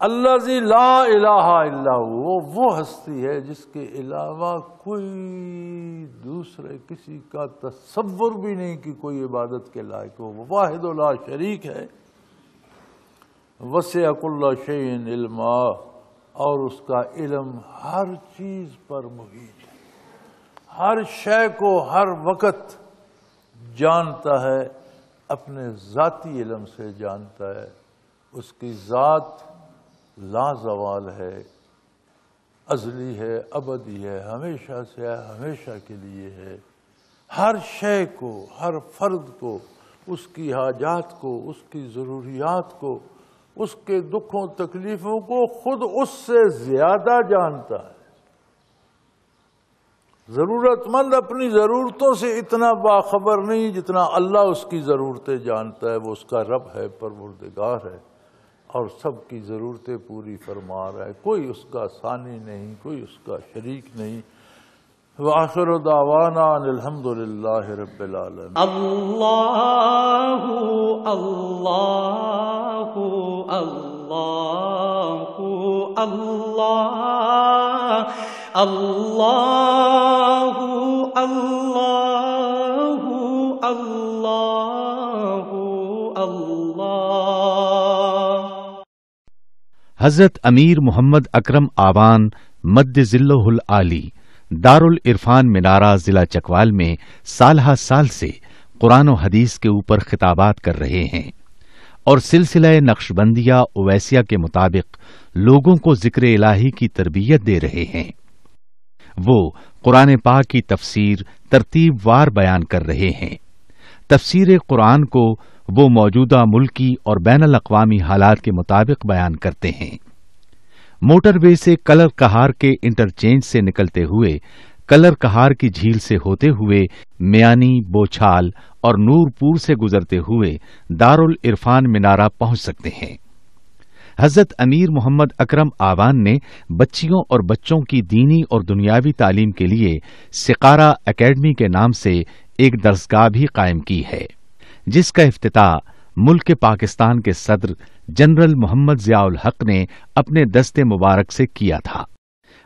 الذی لا الہ الا ہو, وہ ہستی ہے جس کے علاوہ کوئی دوسرے کسی کا تصور بھی نہیں کہ کوئی عبادت کے لائق ہو. وہ واحد لا شریک ہے. وسع کل شیء علما, اور اس کا علم ہر چیز پر محیط ہے. ہر شے کو ہر وقت جانتا ہے, اپنے ذاتی علم سے جانتا ہے. اس کی ذات لا زوال ہے, ازلی ہے, ابدی ہے, ہمیشہ سے ہے, ہمیشہ کے لیے ہے. ہر شے کو, ہر فرد کو, اس کی حاجات کو, اس کی ضروریات کو, اس کے دکھوں تکلیفوں کو خود اس سے زیادہ جانتا ہے. ضرورت مند اپنی ضرورتوں سے اتنا باخبر نہیں جتنا اللہ اس کی ضرورتیں جانتا ہے. وہ اس کا رب ہے, پروردگار ہے, اور سب کی ضرورتیں پوری فرما رہا ہے. کوئی اس کا ثانی نہیں, کوئی اس کا شریک نہیں. وآخر دعوانا ان الحمد للہ رب العالمین۔ اللہ اللہ اللہ اللہ اللہ اللہ اللہ اللہ۔ حضرت امیر محمد اکرم آوان مد ظلہ العالی دارالعرفان منارہ ضلع چکوال میں سالہ سال سے قرآن و حدیث کے اوپر خطابات کر رہے ہیں اور سلسلہ نقشبندیہ اویسیہ کے مطابق لوگوں کو ذکر الہی کی تربیت دے رہے ہیں۔ وہ قرآن پاک کی تفسیر ترتیب وار بیان کر رہے ہیں۔ تفسیر قرآن کو وہ موجودہ ملکی اور بین الاقوامی حالات کے مطابق بیان کرتے ہیں۔ موٹر وے سے کلر کہار کے انٹرچینج سے نکلتے ہوئے کلر کہار کی جھیل سے ہوتے ہوئے میانی، بوچھال اور نورپور سے گزرتے ہوئے دارالعرفان منارہ پہنچ سکتے ہیں۔ حضرت امیر محمد اکرم آوان نے بچیوں اور بچوں کی دینی اور دنیاوی تعلیم کے لیے سقارہ اکیڈمی کے نام سے ایک درسگاہ بھی قائم کی ہے، جس کا افتتاح ملک پاکستان کے صدر جنرل محمد ضیاء الحق نے اپنے دست مبارک سے کیا تھا۔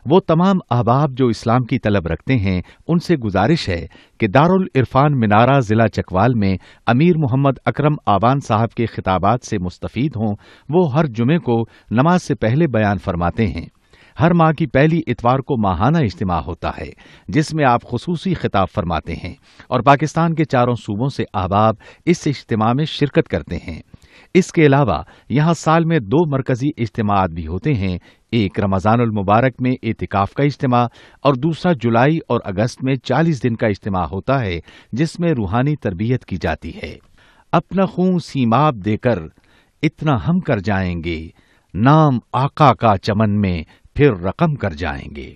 وہ تمام احباب جو اسلام کی طلب رکھتے ہیں ان سے گزارش ہے کہ دارالعرفان منارہ ضلع چکوال میں امیر محمد اکرم آوان صاحب کے خطابات سے مستفید ہوں۔ وہ ہر جمعے کو نماز سے پہلے بیان فرماتے ہیں۔ ہر ماہ کی پہلی اتوار کو ماہانہ اجتماع ہوتا ہے جس میں آپ خصوصی خطاب فرماتے ہیں اور پاکستان کے چاروں صوبوں سے احباب اس اجتماع میں شرکت کرتے ہیں۔ اس کے علاوہ یہاں سال میں 2 مرکزی اجتماعات بھی ہوتے ہیں، ایک رمضان المبارک میں اعتکاف کا اجتماع اور دوسرا جولائی اور اگست میں 40 دن کا اجتماع ہوتا ہے جس میں روحانی تربیت کی جاتی ہے۔ اپنا خون سیماب دے کر اتنا ہم کر جائیں گے، نام آقا کا چمن میں پھر رقم کر جائیں گے۔